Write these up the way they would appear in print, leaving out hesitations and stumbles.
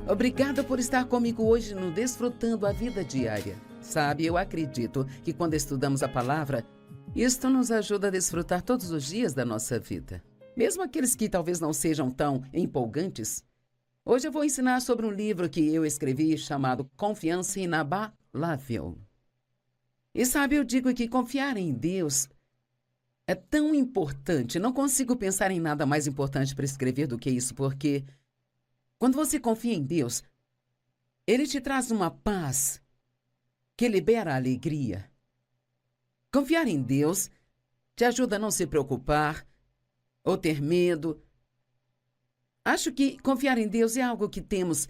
Obrigada por estar comigo hoje no Desfrutando a Vida Diária. Sabe, eu acredito que quando estudamos a palavra, isto nos ajuda a desfrutar todos os dias da nossa vida. Mesmo aqueles que talvez não sejam tão empolgantes. Hoje eu vou ensinar sobre um livro que eu escrevi chamado Confiança Inabalável. E sabe, eu digo que confiar em Deus é tão importante. Não consigo pensar em nada mais importante para escrever do que isso, porque quando você confia em Deus, Ele te traz uma paz que libera a alegria. Confiar em Deus te ajuda a não se preocupar ou ter medo. Acho que confiar em Deus é algo que temos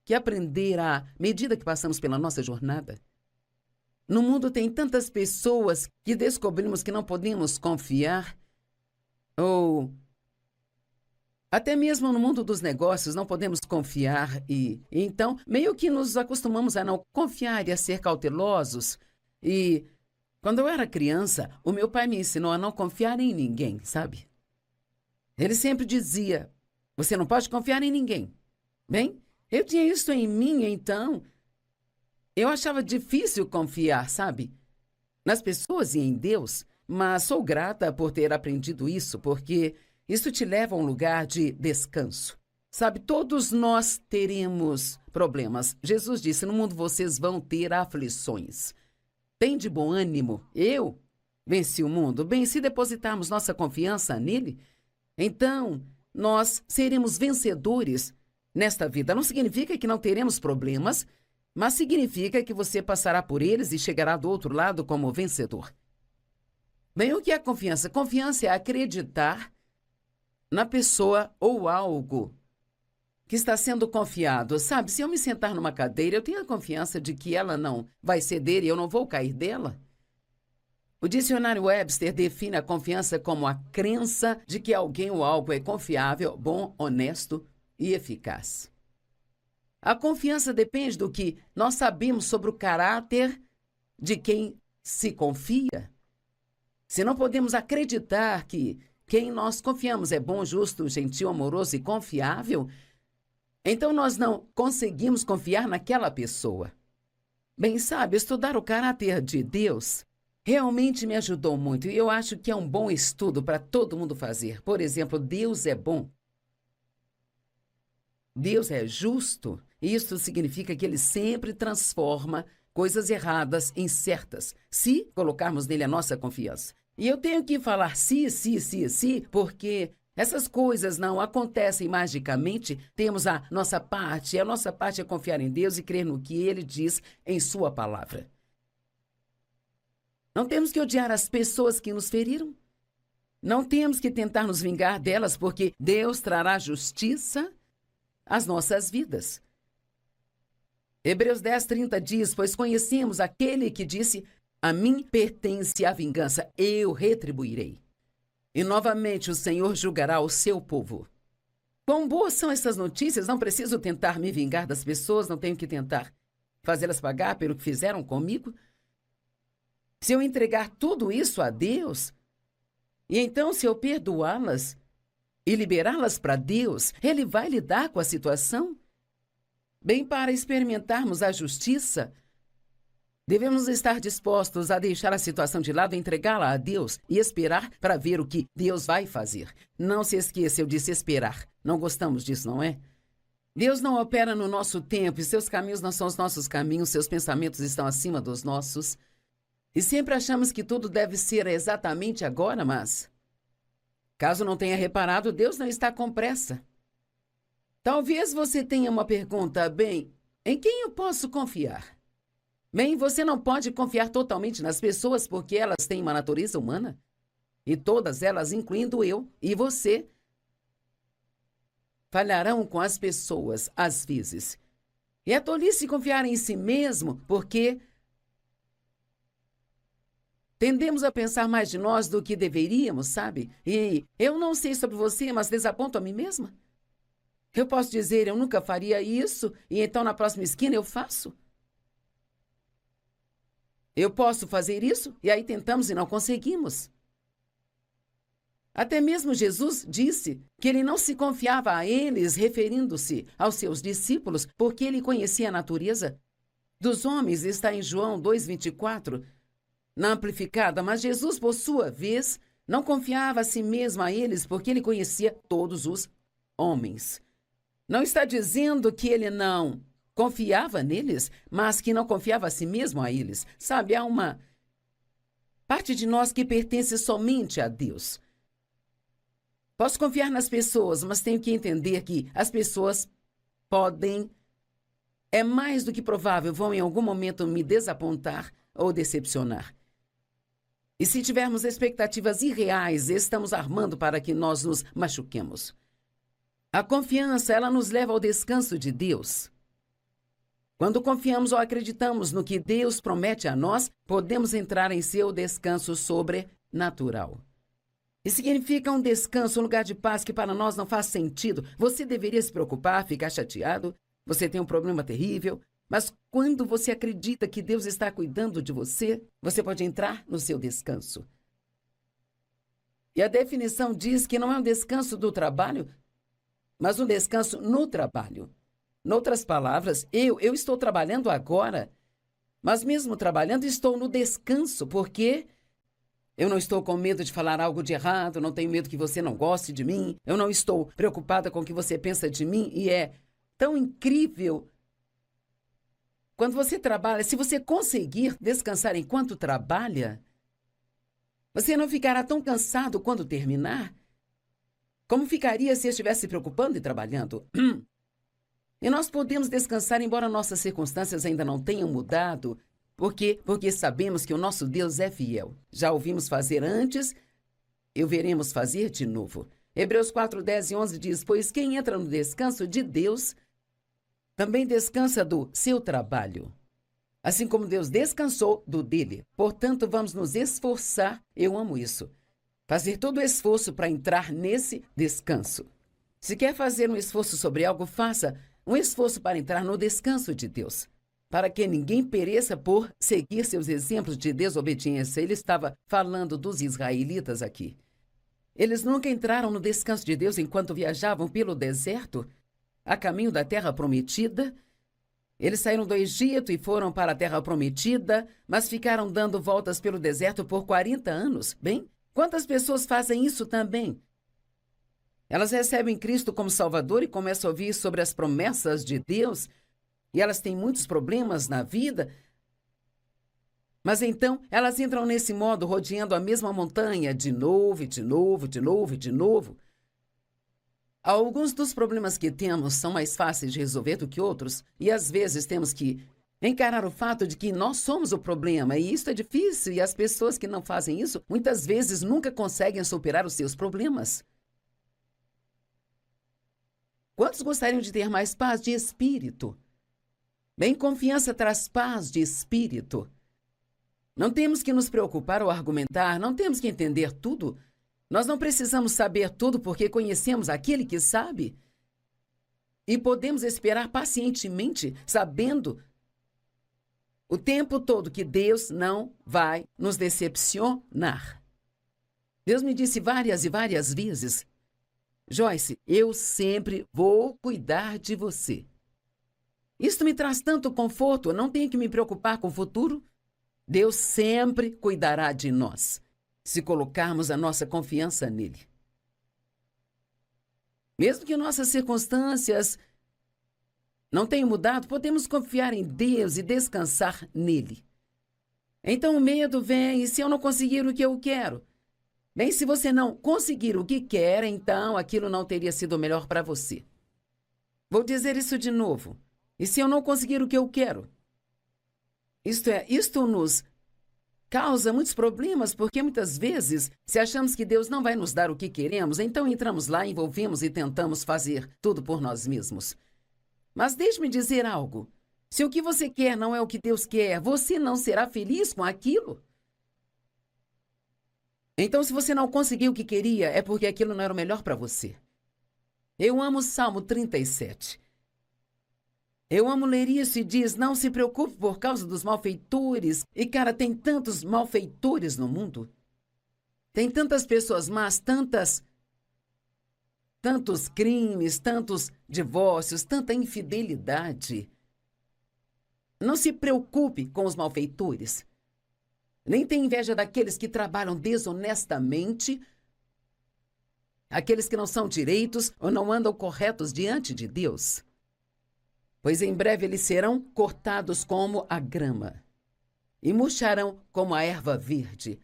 que aprender à medida que passamos pela nossa jornada. No mundo tem tantas pessoas que descobrimos que não podemos confiar, ou até mesmo no mundo dos negócios não podemos confiar e então meio que nos acostumamos a não confiar e a ser cautelosos. E quando eu era criança, o meu pai me ensinou a não confiar em ninguém, sabe? Ele sempre dizia, você não pode confiar em ninguém. Bem, eu tinha isso em mim, então eu achava difícil confiar, sabe? Nas pessoas e em Deus, mas sou grata por ter aprendido isso, porque isso te leva a um lugar de descanso. Sabe, todos nós teremos problemas. Jesus disse, no mundo vocês vão ter aflições. Tem de bom ânimo, eu venci o mundo. Bem, se depositarmos nossa confiança nele, então nós seremos vencedores nesta vida. Não significa que não teremos problemas, mas significa que você passará por eles e chegará do outro lado como vencedor. Bem, o que é confiança? Confiança é acreditar na pessoa ou algo que está sendo confiado. Sabe, se eu me sentar numa cadeira, eu tenho a confiança de que ela não vai ceder e eu não vou cair dela. O dicionário Webster define a confiança como a crença de que alguém ou algo é confiável, bom, honesto e eficaz. A confiança depende do que nós sabemos sobre o caráter de quem se confia. Se não podemos acreditar que quem nós confiamos é bom, justo, gentil, amoroso e confiável, então nós não conseguimos confiar naquela pessoa. Bem, sabe, estudar o caráter de Deus realmente me ajudou muito e eu acho que é um bom estudo para todo mundo fazer. Por exemplo, Deus é bom. Deus é justo. Isso significa que Ele sempre transforma coisas erradas em certas, se colocarmos nele a nossa confiança. E eu tenho que falar se, porque essas coisas não acontecem magicamente. Temos a nossa parte, e a nossa parte é confiar em Deus e crer no que Ele diz em Sua palavra. Não temos que odiar as pessoas que nos feriram. Não temos que tentar nos vingar delas, porque Deus trará justiça às nossas vidas. Hebreus 10:30 diz, pois conhecemos aquele que disse, a mim pertence a vingança, eu retribuirei. E novamente o Senhor julgará o seu povo. Quão boas são essas notícias, não preciso tentar me vingar das pessoas, não tenho que tentar fazê-las pagar pelo que fizeram comigo. Se eu entregar tudo isso a Deus, e então se eu perdoá-las e liberá-las para Deus, Ele vai lidar com a situação. Bem, para experimentarmos a justiça, devemos estar dispostos a deixar a situação de lado, entregá-la a Deus e esperar para ver o que Deus vai fazer. Não se esqueça, eu disse esperar. Não gostamos disso, não é? Deus não opera no nosso tempo e seus caminhos não são os nossos caminhos, seus pensamentos estão acima dos nossos. E sempre achamos que tudo deve ser exatamente agora, mas caso não tenha reparado, Deus não está com pressa. Talvez você tenha uma pergunta, bem, em quem eu posso confiar? Bem, você não pode confiar totalmente nas pessoas porque elas têm uma natureza humana. E todas elas, incluindo eu e você, falharão com as pessoas às vezes. E é tolice confiar em si mesmo porque tendemos a pensar mais de nós do que deveríamos, sabe? E eu não sei sobre você, mas desaponto a mim mesma. Eu posso dizer, eu nunca faria isso, e então na próxima esquina eu faço. Eu posso fazer isso, e aí tentamos e não conseguimos. Até mesmo Jesus disse que ele não se confiava a eles, referindo-se aos seus discípulos, porque ele conhecia a natureza dos homens, está em João 2,24, na Amplificada. Mas Jesus, por sua vez, não confiava a si mesmo a eles, porque ele conhecia todos os homens. Não está dizendo que ele não confiava neles, mas que não confiava a si mesmo a eles. Sabe, há uma parte de nós que pertence somente a Deus. Posso confiar nas pessoas, mas tenho que entender que as pessoas podem, é mais do que provável, vão em algum momento me desapontar ou decepcionar. E se tivermos expectativas irreais, estamos armando para que nós nos machuquemos. A confiança, ela nos leva ao descanso de Deus. Quando confiamos ou acreditamos no que Deus promete a nós, podemos entrar em seu descanso sobrenatural. Isso significa um descanso, um lugar de paz que para nós não faz sentido. Você deveria se preocupar, ficar chateado, você tem um problema terrível, mas quando você acredita que Deus está cuidando de você, você pode entrar no seu descanso. E a definição diz que não é um descanso do trabalho, mas um descanso no trabalho. Em outras palavras, eu estou trabalhando agora, mas mesmo trabalhando estou no descanso, porque eu não estou com medo de falar algo de errado, não tenho medo que você não goste de mim, eu não estou preocupada com o que você pensa de mim, e é tão incrível. Quando você trabalha, se você conseguir descansar enquanto trabalha, você não ficará tão cansado quando terminar, como ficaria se estivesse se preocupando e trabalhando. E nós podemos descansar embora nossas circunstâncias ainda não tenham mudado. Por quê? Porque sabemos que o nosso Deus é fiel. Já ouvimos fazer antes, e o veremos fazer de novo. Hebreus 4, 10 e 11 diz: pois quem entra no descanso de Deus, também descansa do seu trabalho, assim como Deus descansou do dele. Portanto, vamos nos esforçar, eu amo isso, fazer todo o esforço para entrar nesse descanso. Se quer fazer um esforço sobre algo, faça um esforço para entrar no descanso de Deus, para que ninguém pereça por seguir seus exemplos de desobediência. Ele estava falando dos israelitas aqui. Eles nunca entraram no descanso de Deus enquanto viajavam pelo deserto, a caminho da terra prometida. Eles saíram do Egito e foram para a terra prometida, mas ficaram dando voltas pelo deserto por 40 anos. Bem, quantas pessoas fazem isso também? Elas recebem Cristo como Salvador e começam a ouvir sobre as promessas de Deus, e elas têm muitos problemas na vida, mas então elas entram nesse modo, rodeando a mesma montanha de novo, e de novo, de novo, e de novo. Alguns dos problemas que temos são mais fáceis de resolver do que outros, e às vezes temos que encarar o fato de que nós somos o problema, e isso é difícil, e as pessoas que não fazem isso, muitas vezes nunca conseguem superar os seus problemas. Quantos gostariam de ter mais paz de espírito? Bem, confiança traz paz de espírito. Não temos que nos preocupar ou argumentar, não temos que entender tudo. Nós não precisamos saber tudo porque conhecemos aquele que sabe. E podemos esperar pacientemente, sabendo o tempo todo que Deus não vai nos decepcionar. Deus me disse várias e várias vezes: Joyce, eu sempre vou cuidar de você. Isto me traz tanto conforto, eu não tenho que me preocupar com o futuro. Deus sempre cuidará de nós, se colocarmos a nossa confiança nele. Mesmo que nossas circunstâncias não tenham mudado, podemos confiar em Deus e descansar nele. Então o medo vem, e se eu não conseguir o que eu quero? Bem, se você não conseguir o que quer, então aquilo não teria sido melhor para você. Vou dizer isso de novo. E se eu não conseguir o que eu quero? Isto nos causa muitos problemas, porque muitas vezes, se achamos que Deus não vai nos dar o que queremos, então entramos lá, envolvemos e tentamos fazer tudo por nós mesmos. Mas deixe-me dizer algo. Se o que você quer não é o que Deus quer, você não será feliz com aquilo. Então, se você não conseguiu o que queria, é porque aquilo não era o melhor para você. Eu amo o Salmo 37. Eu amo ler isso e diz: não se preocupe por causa dos malfeitores. E, cara, tem tantos malfeitores no mundo. Tem tantas pessoas más, tantos crimes, tantos divórcios, tanta infidelidade. Não se preocupe com os malfeitores. Nem tenha inveja daqueles que trabalham desonestamente, aqueles que não são direitos ou não andam corretos diante de Deus. Pois em breve eles serão cortados como a grama e murcharão como a erva verde.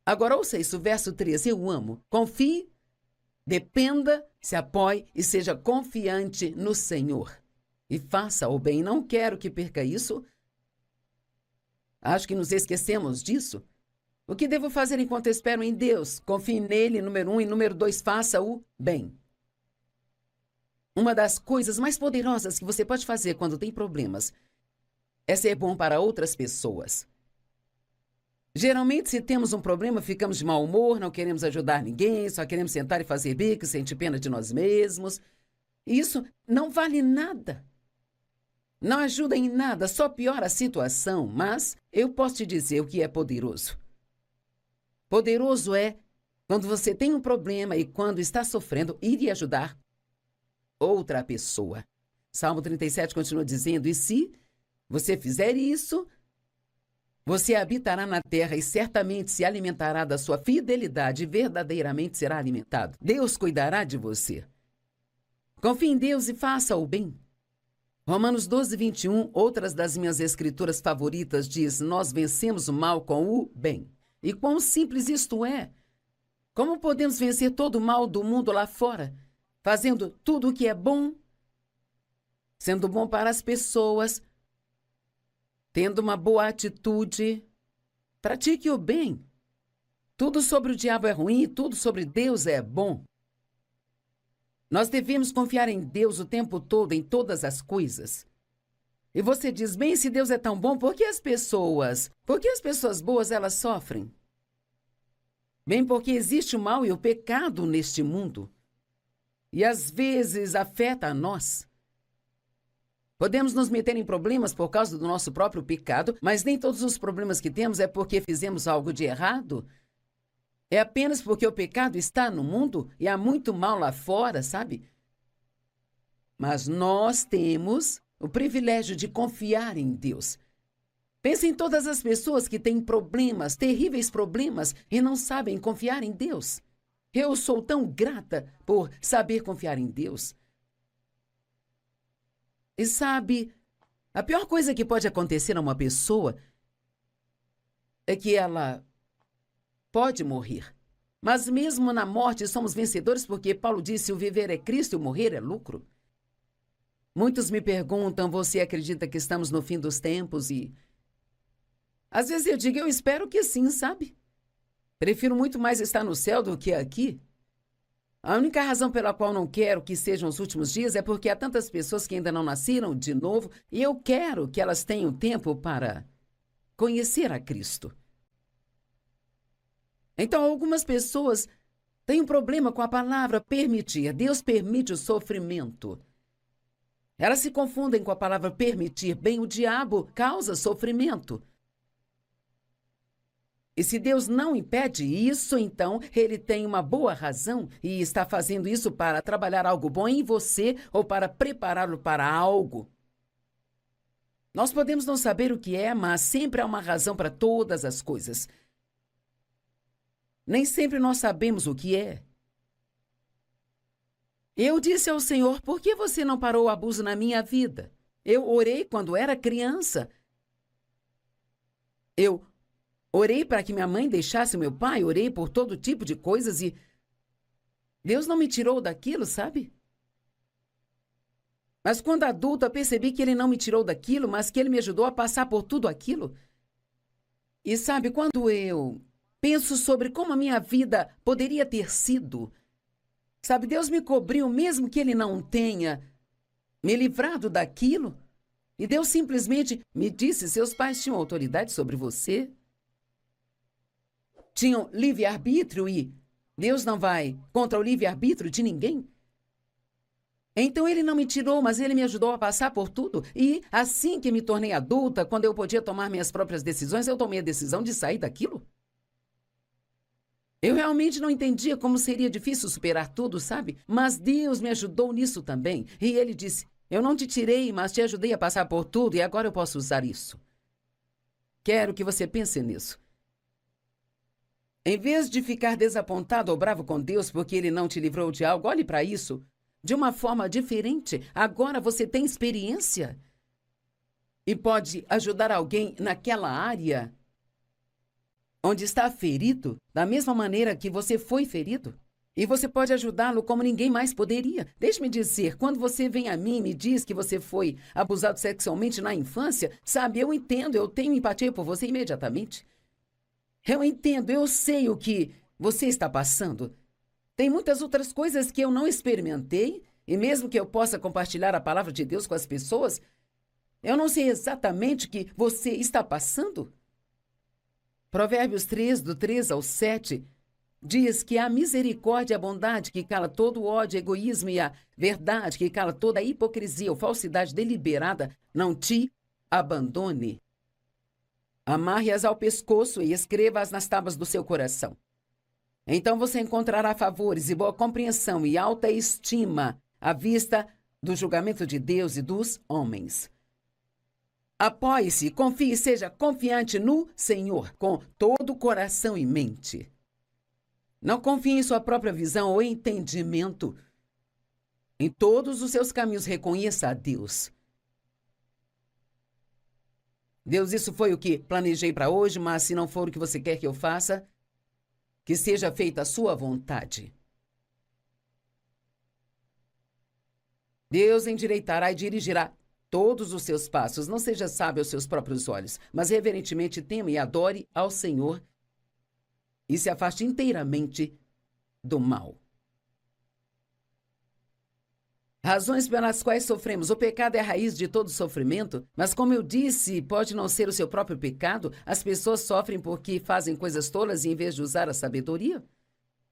Agora ouça isso, verso 13, eu amo. Confie, dependa, se apoie e seja confiante no Senhor. E faça o bem. Não quero que perca isso. Acho que nos esquecemos disso. O que devo fazer enquanto espero em Deus? Confie nele, número 1, e número 2, faça o bem. Uma das coisas mais poderosas que você pode fazer quando tem problemas é ser bom para outras pessoas. Geralmente, se temos um problema, ficamos de mau humor, não queremos ajudar ninguém, só queremos sentar e fazer bico, sentir pena de nós mesmos. Isso não vale nada. Não ajuda em nada, só piora a situação, mas eu posso te dizer o que é poderoso. Poderoso é quando você tem um problema e quando está sofrendo, ir e ajudar outra pessoa. Salmo 37 continua dizendo, e se você fizer isso, você habitará na terra e certamente se alimentará da sua fidelidade e verdadeiramente será alimentado. Deus cuidará de você. Confie em Deus e faça o bem. Romanos 12, 21, outras das minhas escrituras favoritas, diz, nós vencemos o mal com o bem. E quão simples isto é! Como podemos vencer todo o mal do mundo lá fora? Fazendo tudo o que é bom, sendo bom para as pessoas, tendo uma boa atitude. Pratique o bem. Tudo sobre o diabo é ruim e tudo sobre Deus é bom. Nós devemos confiar em Deus o tempo todo, em todas as coisas. E você diz, bem, se Deus é tão bom, por que as pessoas boas, elas sofrem? Bem, porque existe o mal e o pecado neste mundo. E às vezes afeta a nós. Podemos nos meter em problemas por causa do nosso próprio pecado, mas nem todos os problemas que temos é porque fizemos algo de errado. É apenas porque o pecado está no mundo e há muito mal lá fora, sabe? Mas nós temos o privilégio de confiar em Deus. Pense em todas as pessoas que têm problemas, terríveis problemas, e não sabem confiar em Deus. Eu sou tão grata por saber confiar em Deus. E sabe, a pior coisa que pode acontecer a uma pessoa é que ela pode morrer. Mas mesmo na morte somos vencedores porque Paulo disse, o viver é Cristo e o morrer é lucro. Muitos me perguntam, você acredita que estamos no fim dos tempos? E às vezes eu digo, eu espero que sim, sabe? Prefiro muito mais estar no céu do que aqui. A única razão pela qual não quero que sejam os últimos dias é porque há tantas pessoas que ainda não nasceram de novo e eu quero que elas tenham tempo para conhecer a Cristo. Então, algumas pessoas têm um problema com a palavra permitir. Deus permite o sofrimento. Elas se confundem com a palavra permitir. Bem, o diabo causa sofrimento. E se Deus não impede isso, então ele tem uma boa razão e está fazendo isso para trabalhar algo bom em você ou para prepará-lo para algo. Nós podemos não saber o que é, mas sempre há uma razão para todas as coisas. Nem sempre nós sabemos o que é. Eu disse ao Senhor, por que você não parou o abuso na minha vida? Eu orei quando era criança. Eu orei para que minha mãe deixasse meu pai, orei por todo tipo de coisas e Deus não me tirou daquilo, sabe? Mas quando adulta, percebi que Ele não me tirou daquilo, mas que Ele me ajudou a passar por tudo aquilo. E sabe, quando eu penso sobre como a minha vida poderia ter sido, sabe, Deus me cobriu mesmo que Ele não tenha me livrado daquilo. E Deus simplesmente me disse, seus pais tinham autoridade sobre você. Tinham livre-arbítrio e Deus não vai contra o livre-arbítrio de ninguém. Então Ele não me tirou, mas Ele me ajudou a passar por tudo. E assim que me tornei adulta, quando eu podia tomar minhas próprias decisões, eu tomei a decisão de sair daquilo. Eu realmente não entendia como seria difícil superar tudo, sabe? Mas Deus me ajudou nisso também. E Ele disse: eu não te tirei, mas te ajudei a passar por tudo e agora eu posso usar isso. Quero que você pense nisso. Em vez de ficar desapontado ou bravo com Deus porque Ele não te livrou de algo, olhe para isso de uma forma diferente. Agora você tem experiência e pode ajudar alguém naquela área onde está ferido, da mesma maneira que você foi ferido. E você pode ajudá-lo como ninguém mais poderia. Deixe-me dizer, quando você vem a mim e me diz que você foi abusado sexualmente na infância, sabe, eu entendo, eu tenho empatia por você imediatamente. Eu entendo, eu sei o que você está passando. Tem muitas outras coisas que eu não experimentei, e mesmo que eu possa compartilhar a palavra de Deus com as pessoas, eu não sei exatamente o que você está passando. Provérbios 3, do 3 ao 7, diz que a misericórdia e a bondade que cala todo o ódio, egoísmo e a verdade que cala toda a hipocrisia ou falsidade deliberada não te abandone. Amarre-as ao pescoço e escreva-as nas tábuas do seu coração. Então você encontrará favores e boa compreensão e alta estima à vista do julgamento de Deus e dos homens. Apoie-se, confie e seja confiante no Senhor com todo o coração e mente. Não confie em sua própria visão ou entendimento. Em todos os seus caminhos, reconheça a Deus. Deus, isso foi o que planejei para hoje, mas se não for o que você quer que eu faça, que seja feita a sua vontade. Deus endireitará e dirigirá todos os seus passos. Não seja sábio aos seus próprios olhos, mas reverentemente tema e adore ao Senhor e se afaste inteiramente do mal. Razões pelas quais sofremos. O pecado é a raiz de todo sofrimento, mas como eu disse, pode não ser o seu próprio pecado. As pessoas sofrem porque fazem coisas tolas em vez de usar a sabedoria.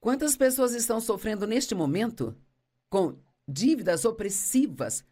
Quantas pessoas estão sofrendo neste momento com dívidas opressivas?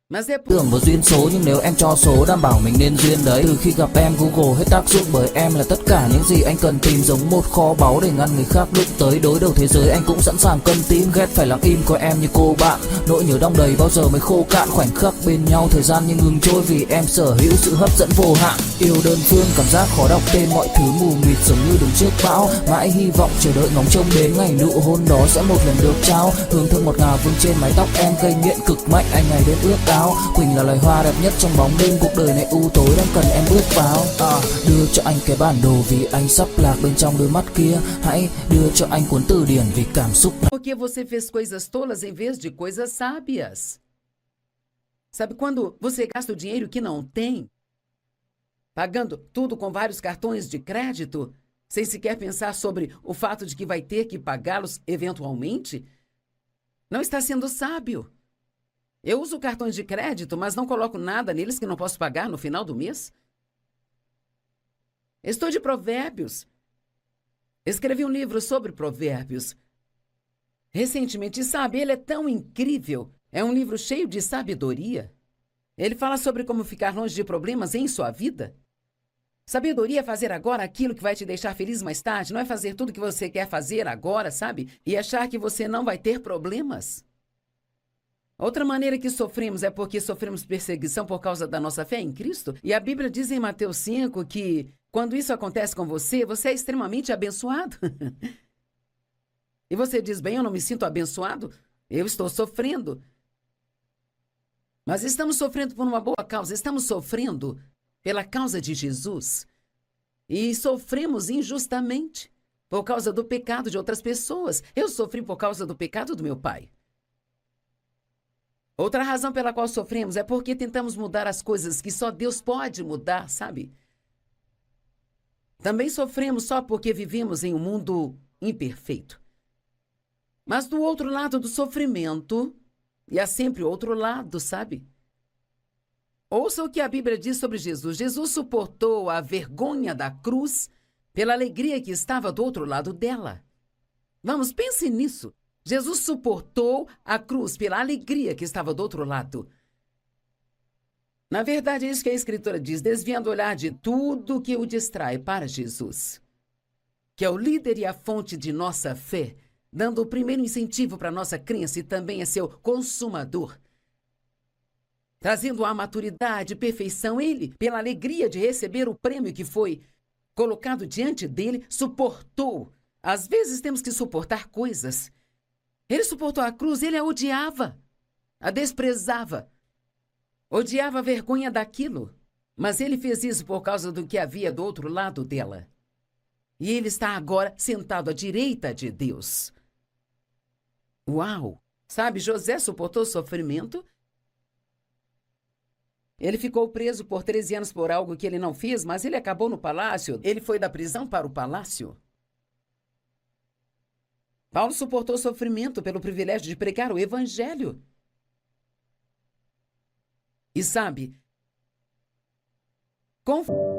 Mas é Tưởng vào duyên số nhưng nếu em cho số đảm bảo mình nên duyên đấy. Từ khi gặp em Google hết tác dụng bởi em là tất cả những gì anh cần tìm, giống một kho báu để ngăn người khác đụng tới. Đối đầu thế giới anh cũng sẵn sàng cân tím, ghét phải lặng im coi em như cô bạn. Nỗi nhớ đong đầy bao giờ mới khô cạn, khoảnh khắc bên nhau thời gian như ngừng trôi vì em sở hữu sự hấp dẫn vô hạn. Yêu đơn phương cảm giác khó đọc tên, mọi thứ mù mịt giống như đứng trước bão. Mãi hy vọng chờ đợi ngóng trông đến ngày nụ hôn đó sẽ một lần được trao. Hương thơm ngọt ngào vương trên mái tóc em, gây nghiện cực mạnh anh ngày đêm ước ao. Quỳnh là loài hoa đẹp nhất trong bóng đêm, cuộc đời này u tối đang cần em bước vào. Đưa cho anh cái bản đồ vì anh sắp lạc bên trong đôi mắt kia. Hãy đưa cho anh cuốn từ điển vì cảm xúc. Porque você fez coisas tolas em vez de coisas sábias. Sabe quando você gasta o dinheiro que não tem, pagando tudo com vários cartões de crédito, sem sequer pensar sobre o fato de que vai ter que pagá-los eventualmente? Não está sendo sábio. Eu uso cartões de crédito, mas não coloco nada neles que não posso pagar no final do mês. Estou de Provérbios. Escrevi um livro sobre Provérbios recentemente, sabe, ele é tão incrível. É um livro cheio de sabedoria. Ele fala sobre como ficar longe de problemas em sua vida. Sabedoria é fazer agora aquilo que vai te deixar feliz mais tarde, não é fazer tudo que você quer fazer agora, sabe? E achar que você não vai ter problemas. Outra maneira que sofremos é porque sofremos perseguição por causa da nossa fé em Cristo. E a Bíblia diz em Mateus 5 que quando isso acontece com você, você é extremamente abençoado. E você diz, bem, eu não me sinto abençoado, eu estou sofrendo. Mas estamos sofrendo por uma boa causa, estamos sofrendo pela causa de Jesus. E sofremos injustamente por causa do pecado de outras pessoas. Eu sofri por causa do pecado do meu pai. Outra razão pela qual sofremos é porque tentamos mudar as coisas que só Deus pode mudar, sabe? Também sofremos só porque vivemos em um mundo imperfeito. Mas do outro lado do sofrimento, e há sempre outro lado, sabe? Ouça o que a Bíblia diz sobre Jesus. Jesus suportou a vergonha da cruz pela alegria que estava do outro lado dela. Vamos, pense nisso. Jesus suportou a cruz pela alegria que estava do outro lado. Na verdade, é isso que a Escritura diz, desviando o olhar de tudo que o distrai para Jesus. que é o líder e a fonte de nossa fé, dando o primeiro incentivo para nossa crença e também é seu consumador, trazendo a maturidade e perfeição, ele, pela alegria de receber o prêmio que foi colocado diante dele, suportou. Às vezes temos que suportar coisas. Ele suportou a cruz, ele a odiava, a desprezava, odiava a vergonha daquilo. Mas ele fez isso por causa do que havia do outro lado dela. E ele está agora sentado à direita de Deus. Uau! Sabe, José suportou sofrimento. Ele ficou preso por 13 anos por algo que ele não fez, mas ele acabou no palácio. Ele foi da prisão para o palácio. Paulo suportou sofrimento pelo privilégio de pregar o evangelho. E sabe, confiança.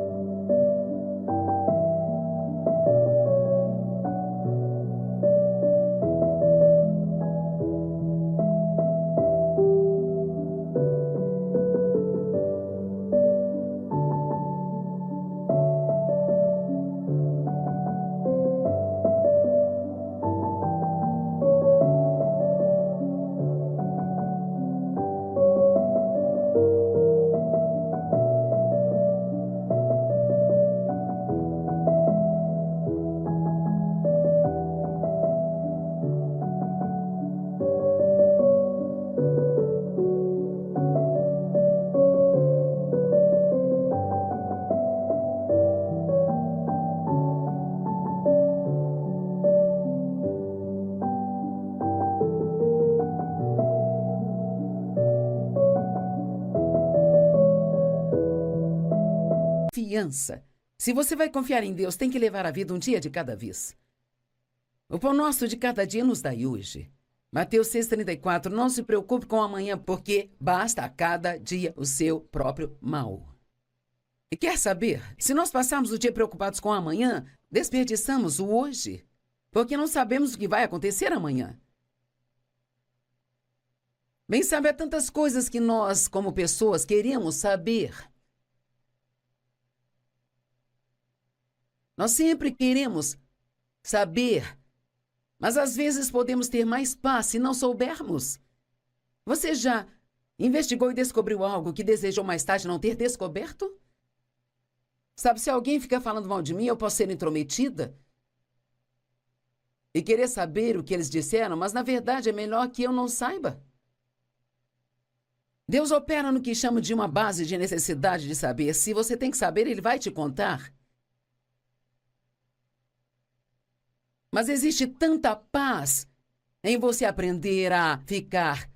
Se você vai confiar em Deus, tem que levar a vida um dia de cada vez. O pão nosso de cada dia nos dai hoje. Mateus 6,34, não se preocupe com amanhã, porque basta a cada dia o seu próprio mal. E quer saber? Se nós passarmos o dia preocupados com amanhã, desperdiçamos o hoje, porque não sabemos o que vai acontecer amanhã. Bem, sabe, há tantas coisas que nós, como pessoas, queremos saber. Nós sempre queremos saber, mas às vezes podemos ter mais paz se não soubermos. Você já investigou e descobriu algo que desejou mais tarde não ter descoberto? Sabe, se alguém ficar falando mal de mim, eu posso ser intrometida e querer saber o que eles disseram, mas na verdade é melhor que eu não saiba. Deus opera no que chama de uma base de necessidade de saber. Se você tem que saber, Ele vai te contar. Mas existe tanta paz em você aprender a ficar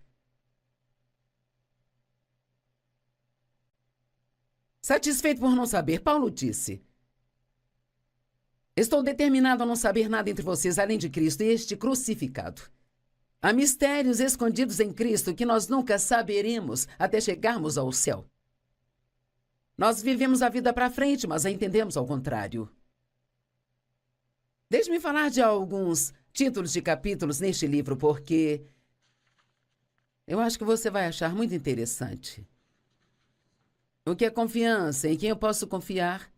satisfeito por não saber. Paulo disse: estou determinado a não saber nada entre vocês além de Cristo e este crucificado. Há mistérios escondidos em Cristo que nós nunca saberemos até chegarmos ao céu. Nós vivemos a vida para frente, mas a entendemos ao contrário. Deixe-me falar de alguns títulos de capítulos neste livro, porque eu acho que você vai achar muito interessante. O que é confiança? Em quem eu posso confiar?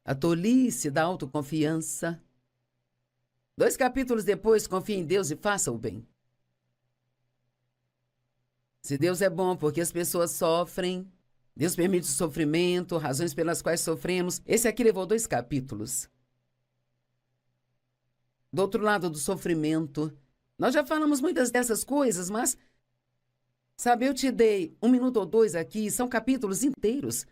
A tolice da autoconfiança. 2 capítulos depois, confie em Deus e faça o bem. Se Deus é bom porque as pessoas sofrem, Deus permite o sofrimento, razões pelas quais sofremos. Esse aqui levou 2 capítulos. Do outro lado do sofrimento, nós já falamos muitas dessas coisas, mas, sabe, eu te dei 1 minuto ou 2 aqui, são capítulos inteiros.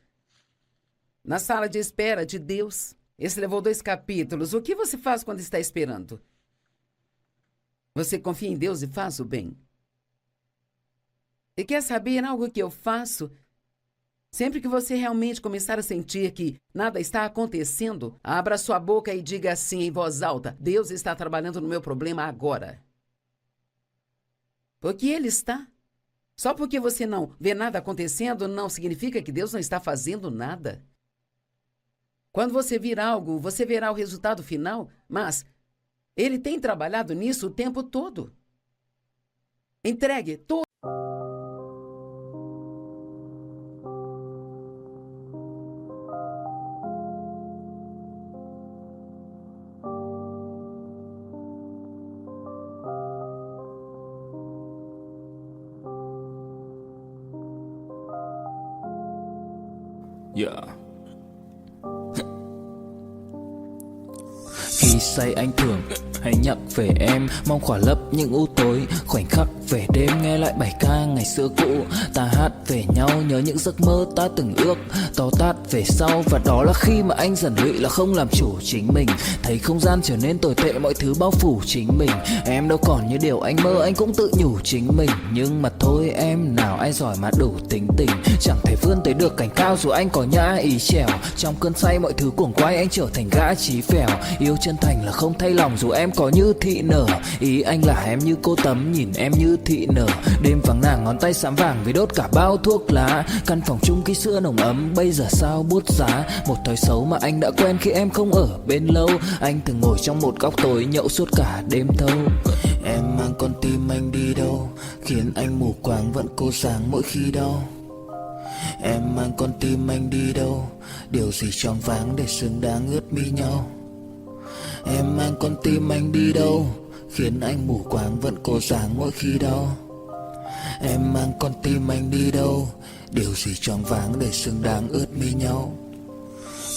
Na sala de espera de Deus, esse levou 2 capítulos. O que você faz quando está esperando? Você confia em Deus e faz o bem. E quer saber algo que eu faço? Sempre que você realmente começar a sentir que nada está acontecendo, abra sua boca e diga assim em voz alta: Deus está trabalhando no meu problema agora. Porque Ele está. Só porque você não vê nada acontecendo, não significa que Deus não está fazendo nada. Quando você vir algo, você verá o resultado final, mas Ele tem trabalhado nisso o tempo todo. Entregue todo. Yeah. Khi say anh thường hay nhắc về em, mong khỏa lấp những u tối khoảnh khắc về đêm. Nghe lại bài ca ngày xưa cũ, ta hát về nhau, nhớ những giấc mơ ta từng ước to tát về sau. Và đó là khi mà anh dần lụy là không làm chủ chính mình, thấy không gian trở nên tồi tệ, mọi thứ bao phủ chính mình. Em đâu còn như điều anh mơ, anh cũng tự nhủ chính mình. Nhưng mà thôi em, nào ai giỏi mà đủ tính tình, chẳng thể vươn tới được cảnh cao dù anh có nhã ý trèo. Trong cơn say mọi thứ cuồng quay, anh trở thành gã chí phèo. Yêu chân thành là không thay lòng dù em có như thị nở. Ý anh là em như cô Tấm, nhìn em như thị nở. Đêm vắng nàng ngón tay xám vàng vì đốt cả bao thuốc lá. Căn phòng chung ký xưa nồng ấm bây giờ sao bút giá. Một thói xấu mà anh đã quen khi em không ở bên lâu. Anh từng ngồi trong một góc tối nhậu suốt cả đêm thâu. Em mang con tim anh đi đâu, khiến anh mù quáng vẫn cố sáng mỗi khi đau. Em mang con tim anh đi đâu, điều gì choáng váng để xứng đáng ướt mi nhau. Em mang con tim anh đi đâu, khiến anh mù quáng vẫn cố sáng mỗi khi đau. Em mang con tim anh đi đâu, điều gì choáng váng để xứng đáng ướt mi nhau.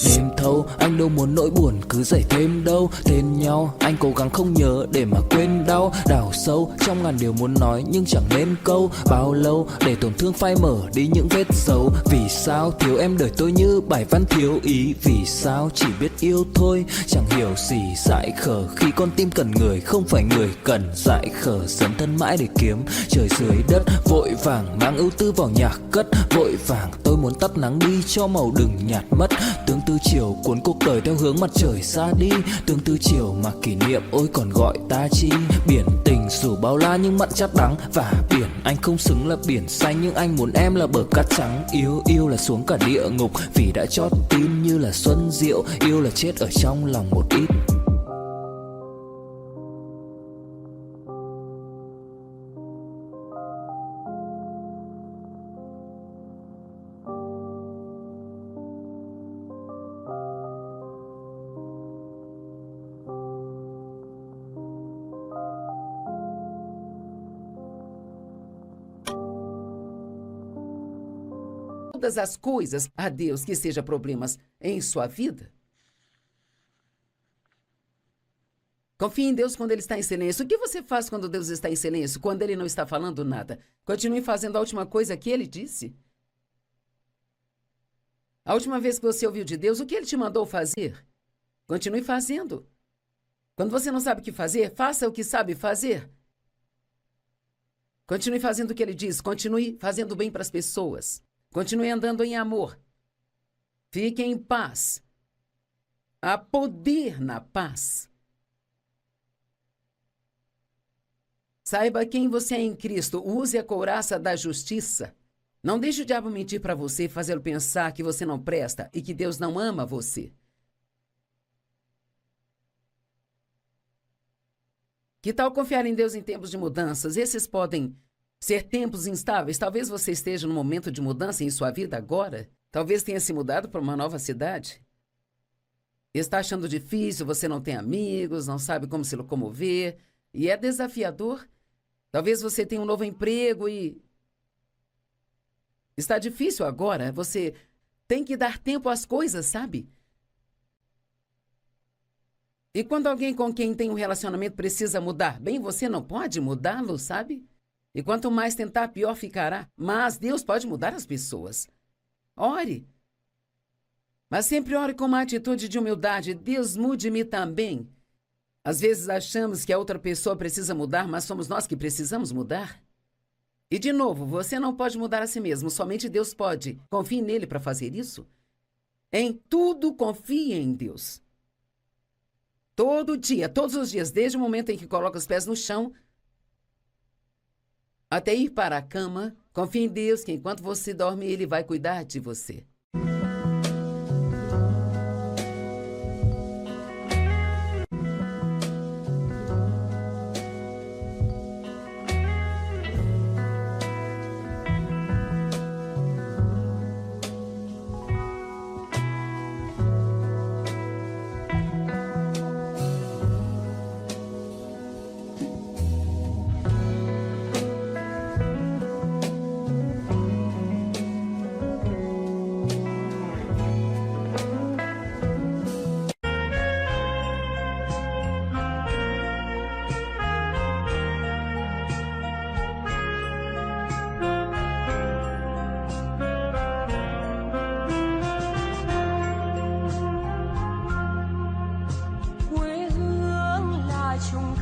Đêm thâu anh đâu muốn nỗi buồn cứ dậy thêm đâu. Tên nhau anh cố gắng không nhớ để mà quên đau. Đào sâu trong ngàn điều muốn nói nhưng chẳng nên câu. Bao lâu để tổn thương phai mở đi những vết dấu. Vì sao thiếu em đời tôi như bài văn thiếu ý. Vì sao chỉ biết yêu thôi chẳng hiểu gì dại khờ. Khi con tim cần người không phải người cần dại khờ. Dấn thân mãi để kiếm trời dưới đất. Vội vàng mang ưu tư vào nhạc cất. Vội vàng tôi muốn tắt nắng đi cho màu đừng nhạt mất. Tương tư chiều cuốn cuộc đời theo hướng mặt trời xa đi. Tương tư chiều mà kỷ niệm ôi còn gọi ta chi. Biển tình dù bao la nhưng mặn chát đắng. Và biển anh không xứng là biển xanh, nhưng anh muốn em là bờ cát trắng. Yêu là xuống cả địa ngục vì đã chót tin như là xuân diệu. Yêu là chết ở trong lòng một ít. Todas as coisas a Deus que seja problemas em sua vida? Confie em Deus quando Ele está em silêncio. O que você faz quando Deus está em silêncio? Quando Ele não está falando nada? Continue fazendo a última coisa que Ele disse. A última vez que você ouviu de Deus, o que Ele te mandou fazer? Continue fazendo. Quando você não sabe o que fazer, faça o que sabe fazer. Continue fazendo o que Ele diz. Continue fazendo bem para as pessoas. Continue andando em amor. Fique em paz. Há poder na paz. Saiba quem você é em Cristo. Use a couraça da justiça. Não deixe o diabo mentir para você, fazê-lo pensar que você não presta e que Deus não ama você. Que tal confiar em Deus em tempos de mudanças? Esses podem ser tempos instáveis. Talvez você esteja num momento de mudança em sua vida agora. Talvez tenha se mudado para uma nova cidade. Está achando difícil, você não tem amigos, não sabe como se locomover. E é desafiador. Talvez você tenha um novo emprego e está difícil agora. Você tem que dar tempo às coisas, sabe? E quando alguém com quem tem um relacionamento precisa mudar, bem, você não pode mudá-lo, sabe? E quanto mais tentar, pior ficará. Mas Deus pode mudar as pessoas. Ore. Mas sempre ore com uma atitude de humildade. Deus, mude-me também. Às vezes achamos que a outra pessoa precisa mudar, mas somos nós que precisamos mudar. E de novo, você não pode mudar a si mesmo. Somente Deus pode. Confie nele para fazer isso. Em tudo, confie em Deus. Todo dia, todos os dias, desde o momento em que coloca os pés no chão, até ir para a cama, confie em Deus que enquanto você dorme, Ele vai cuidar de você.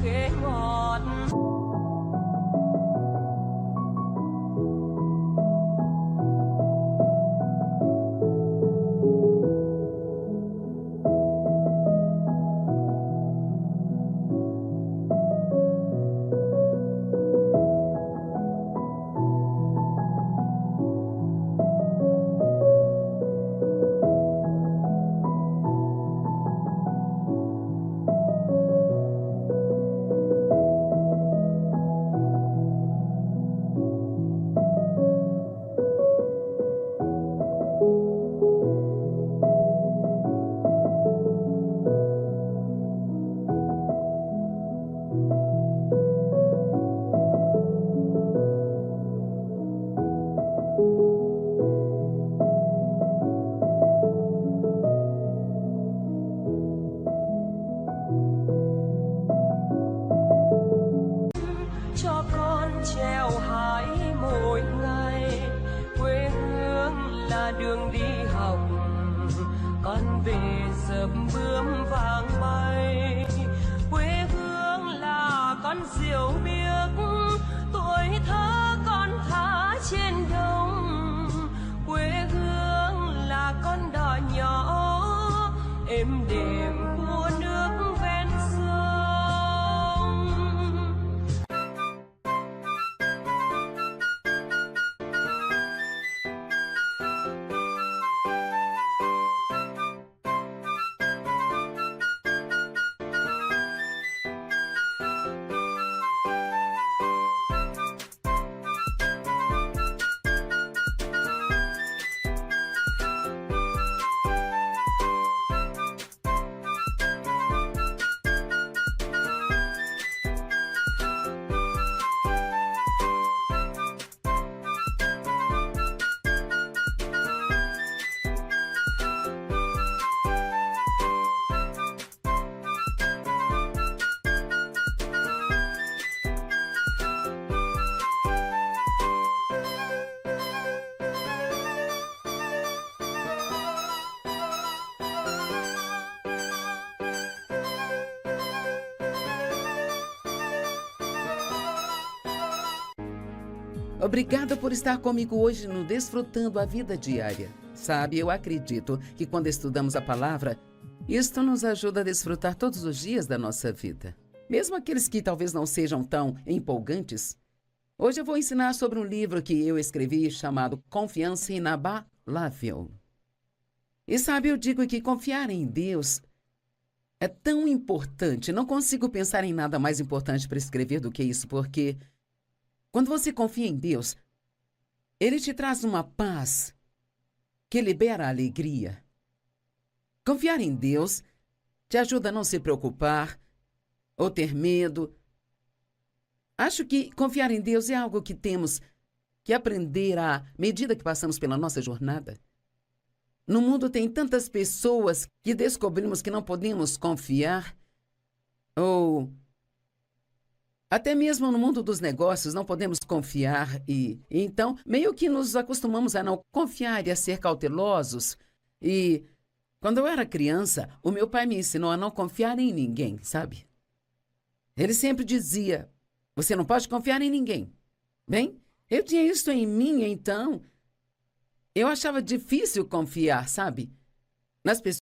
khế ngọt. Cho con trèo hái mỗi ngày, quê hương là đường đi học, con về dập bướm vàng bay. Quê hương là con diều biếc, tuổi thơ con thả trên đồng. Quê hương là con đò nhỏ, êm đềm của nước ven sông. Obrigada por estar comigo hoje no Desfrutando a Vida Diária. Sabe, eu acredito que quando estudamos a palavra, isto nos ajuda a desfrutar todos os dias da nossa vida. Mesmo aqueles que talvez não sejam tão empolgantes. Hoje eu vou ensinar sobre um livro que eu escrevi chamado Confiança Inabalável. E sabe, eu digo que confiar em Deus é tão importante. Não consigo pensar em nada mais importante para escrever do que isso, porque quando você confia em Deus, Ele te traz uma paz que libera a alegria. Confiar em Deus te ajuda a não se preocupar ou ter medo. Acho que confiar em Deus é algo que temos que aprender à medida que passamos pela nossa jornada. No mundo tem tantas pessoas que descobrimos que não podemos confiar, ou até mesmo no mundo dos negócios não podemos confiar e então meio que nos acostumamos a não confiar e a ser cautelosos. E quando eu era criança, o meu pai me ensinou a não confiar em ninguém, sabe? Ele sempre dizia, você não pode confiar em ninguém. Bem, eu tinha isso em mim, então eu achava difícil confiar, sabe? Nas pessoas